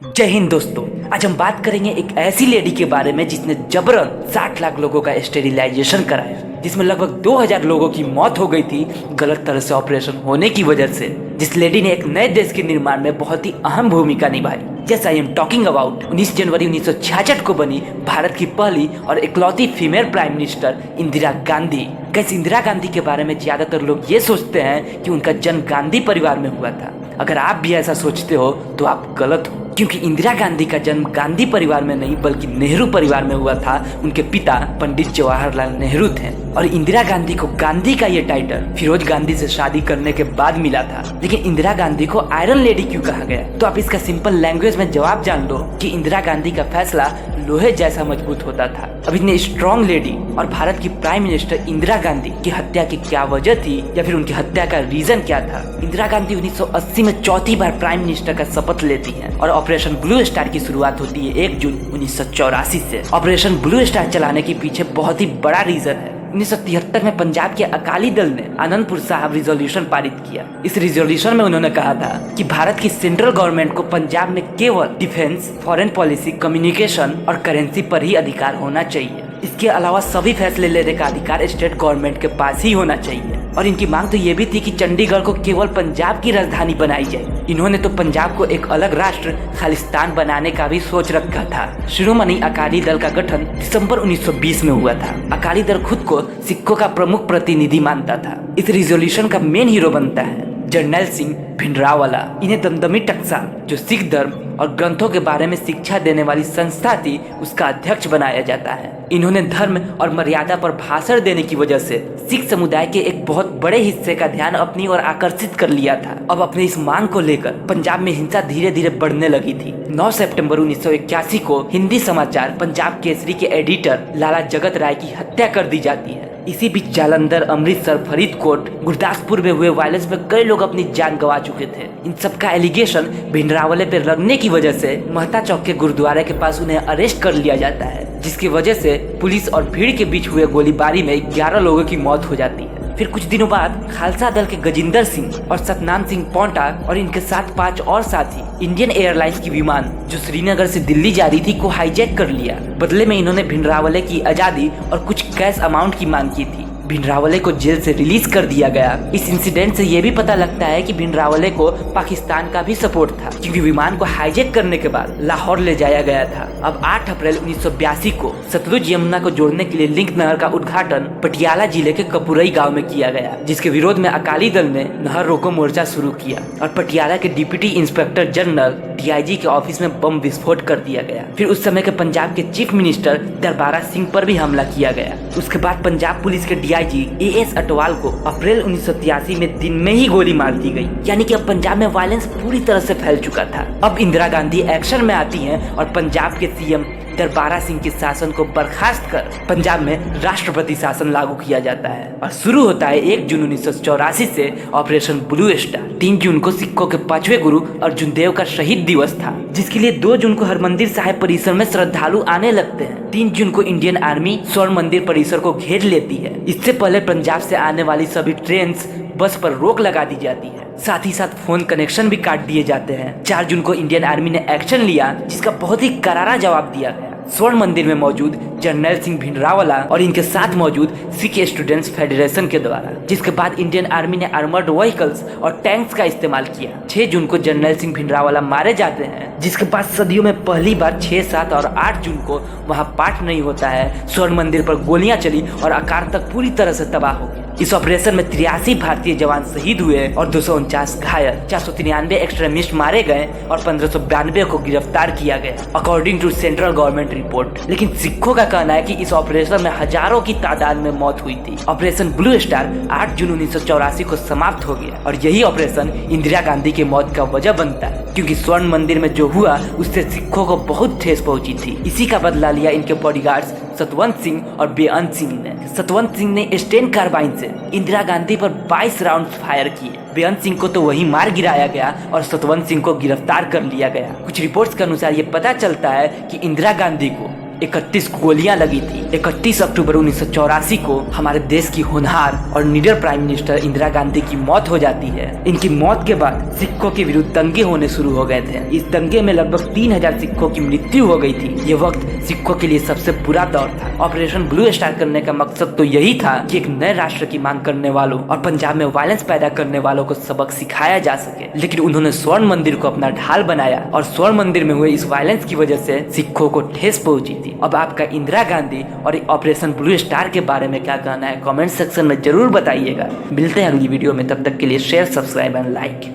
जय हिंद दोस्तों। आज हम बात करेंगे एक ऐसी लेडी के बारे में जिसने जबरन 60 लाख लोगों का स्टेरिलाइजेशन कराया, जिसमें लगभग 2000 लोगों की मौत हो गई थी गलत तरह से ऑपरेशन होने की वजह से। जिस लेडी ने एक नए देश के निर्माण में बहुत ही अहम भूमिका निभाई। Yes, I am talking about 19 जनवरी 1966 को बनी भारत की पहली और इकलौती female prime minister Indira Gandhi. कैसे इंदिरा गांधी के बारे में ज्यादातर लोग ये सोचते हैं कि उनका जन्म गांधी परिवार में हुआ था। अगर आप भी ऐसा सोचते हो तो आप गलत हो, क्योंकि इंदिरा गांधी का जन्म गांधी परिवार में नहीं बल्कि नेहरू परिवार में हुआ था। उनके पिता पंडित जवाहरलाल नेहरू थे और इंदिरा गांधी को गांधी का ये टाइटल फिरोज गांधी से शादी करने के बाद मिला था। लेकिन इंदिरा गांधी को आयरन लेडी क्यों कहा गया? तो आप इसका सिंपल लैंग्वेज में जवाब जान लो कि इंदिरा गांधी का फैसला लोहे जैसा मजबूत होता था। अब इतनी स्ट्रॉन्ग लेडी और भारत की प्राइम मिनिस्टर इंदिरा गांधी की हत्या की क्या वजह थी या फिर उनकी हत्या का रीजन क्या था? इंदिरा गांधी 1980 में चौथी बार प्राइम मिनिस्टर का शपथ लेती हैं और ऑपरेशन ब्लू स्टार की शुरुआत होती है 1 जून 1984 से। ऑपरेशन ब्लू स्टार चलाने के पीछे बहुत ही बड़ा रीजन है। 1973 में पंजाब के अकाली दल ने आनंदपुर साहब रिजोल्यूशन पारित किया। इस रिजोल्यूशन में उन्होंने कहा था कि भारत की सेंट्रल गवर्नमेंट को पंजाब में केवल डिफेंस, फॉरेन पॉलिसी, कम्युनिकेशन और करेंसी पर ही अधिकार होना चाहिए। इसके अलावा सभी फैसले लेने का अधिकार स्टेट गवर्नमेंट के पास ही होना चाहिए। और इनकी मांग तो ये भी थी कि चंडीगढ़ को केवल पंजाब की राजधानी बनाई जाए। इन्होंने तो पंजाब को एक अलग राष्ट्र खालिस्तान बनाने का भी सोच रखा था। शिरोमणि अकाली दल का गठन दिसंबर 1920 में हुआ था। अकाली दल खुद को सिखों का प्रमुख प्रतिनिधि मानता था। इस रिजोल्यूशन का मेन हीरो बनता है जर्नैल सिंह भिंडरावाला। इन्हें दमदमी टकसाल, जो सिख धर्म और ग्रंथों के बारे में शिक्षा देने वाली संस्था थी, उसका अध्यक्ष बनाया जाता है। इन्होंने धर्म और मर्यादा पर भाषण देने की वजह से सिख समुदाय के एक बहुत बड़े हिस्से का ध्यान अपनी ओर आकर्षित कर लिया था। अब अपने इस मांग को लेकर पंजाब में हिंसा धीरे धीरे बढ़ने लगी थी। 9 सितंबर 1981 को हिंदी समाचार पंजाब केसरी के एडिटर लाला जगत राय की हत्या कर दी जाती है। इसी बीच जालंधर, अमृतसर, फरीदकोट, गुरदासपुर में हुए वायलेंस में कई लोग अपनी जान गंवा चुके थे। इन सब का एलिगेशन भिंडरावाले पे लगने की वजह से महता चौक के गुरुद्वारे के पास उन्हें अरेस्ट कर लिया जाता है, जिसकी वजह से पुलिस और भीड़ के बीच हुए गोलीबारी में 11 लोगों की मौत हो जाती है। फिर कुछ दिनों बाद खालसा दल के गजिंदर सिंह और सतनाम सिंह पौंटा और इनके साथ 5 और साथी इंडियन एयरलाइंस की विमान जो श्रीनगर से दिल्ली जा रही थी को हाईजैक कर लिया। बदले में इन्होंने भिंडरावाले की आजादी और कुछ कैश अमाउंट की मांग की थी। भिंडरावाले को जेल से रिलीज कर दिया गया। इस इंसिडेंट से ये भी पता लगता है कि भिंडरावाले को पाकिस्तान का भी सपोर्ट था, क्योंकि विमान को हाईजैक करने के बाद लाहौर ले जाया गया था। अब 8 अप्रैल 1982 को सतलुज यमुना को जोड़ने के लिए लिंक नहर का उद्घाटन पटियाला जिले के कपुरई गांव में किया गया, जिसके विरोध में अकाली दल ने नहर रोको मोर्चा शुरू किया और पटियाला के डिप्टी इंस्पेक्टर जनरल DIG के ऑफिस में बम विस्फोट कर दिया गया। फिर उस समय के पंजाब के चीफ मिनिस्टर दरबारा सिंह पर भी हमला किया गया। उसके बाद पंजाब पुलिस के DIG AS अटवाल को अप्रैल 1983 में दिन में ही गोली मार दी गई। यानी कि अब पंजाब में वायलेंस पूरी तरह से फैल चुका था। अब इंदिरा गांधी एक्शन में आती हैं और पंजाब के CM दरबारा सिंह के शासन को बर्खास्त कर पंजाब में राष्ट्रपति शासन लागू किया जाता है और शुरू होता है 1 जून 1984 से ऑपरेशन ब्लू स्टार। 3 जून को सिखों के 5वें गुरु अर्जुन देव का शहीद दिवस था, जिसके लिए 2 जून को हरमंदिर साहिब परिसर में श्रद्धालु आने लगते हैं। 3 जून को इंडियन आर्मी स्वर्ण मंदिर परिसर को घेर लेती है। इससे पहले पंजाब से आने वाली सभी ट्रेन, बस पर रोक लगा दी जाती है। साथ ही साथ फोन कनेक्शन भी काट दिए जाते हैं। 4 जून को इंडियन आर्मी ने एक्शन लिया, जिसका बहुत ही करारा जवाब दिया गया। स्वर्ण मंदिर में मौजूद जर्नैल सिंह भिंडरावाला और इनके साथ मौजूद सिख स्टूडेंट्स फेडरेशन के द्वारा, जिसके बाद इंडियन आर्मी ने आर्मर्ड व्हीकल्स और टैंक्स का इस्तेमाल किया। 6 जून को जर्नैल सिंह भिंडरावाला मारे जाते हैं, जिसके बाद सदियों में पहली बार 6, 7 और 8 जून को वहां पाठ नहीं होता है। स्वर्ण मंदिर पर गोलियां चली और आकार तक पूरी तरह से तबाह हो गया। इस ऑपरेशन में 83 भारतीय जवान शहीद हुए और 249 घायल, 493 एक्सट्रीमिस्ट मारे गए और 1592 को गिरफ्तार किया गया, according to central government report. लेकिन सिखों का कहना है कि इस ऑपरेशन में हजारों की तादाद में मौत हुई थी। ऑपरेशन ब्लू स्टार 8 जून 1984 को समाप्त हो गया और यही ऑपरेशन इंदिरा गांधी की मौत का वजह बनता है, क्योंकि स्वर्ण मंदिर में जो हुआ उससे सिखों को बहुत ठेस पहुंची थी। इसी का बदला लिया इनके बॉडीगार्ड्स सतवंत सिंह और बेअंत सिंह ने। सतवंत सिंह ने स्टेन कार्बाइन से इंदिरा गांधी पर 22 राउंड फायर किए। बेअंत सिंह को तो वहीं मार गिराया गया और सतवंत सिंह को गिरफ्तार कर लिया गया। कुछ रिपोर्ट्स के अनुसार ये पता चलता है कि इंदिरा गांधी को 31 गोलियां लगी थी। 31 अक्टूबर 1984 को हमारे देश की होनहार और निडर प्राइम मिनिस्टर इंदिरा गांधी की मौत हो जाती है। इनकी मौत के बाद सिखों के विरुद्ध दंगे होने शुरू हो गए थे। इस दंगे में लगभग 3000 सिखों की मृत्यु हो गई थी। ये वक्त सिखों के लिए सबसे बुरा दौर था। ऑपरेशन ब्लू स्टार करने का मकसद तो यही था कि एक नए राष्ट्र की मांग करने वालों और पंजाब में वायलेंस पैदा करने वालों को सबक सिखाया जा सके, लेकिन उन्होंने स्वर्ण मंदिर को अपना ढाल बनाया और स्वर्ण मंदिर में हुए इस वायलेंस की वजह से सिखों को ठेस पहुंची थी। अब आपका इंदिरा गांधी और ऑपरेशन ब्लू स्टार के बारे में क्या कहना है कमेंट सेक्शन में जरूर बताइएगा। मिलते हैं अगली वीडियो में, तब तक के लिए शेयर, सब्सक्राइब एंड लाइक।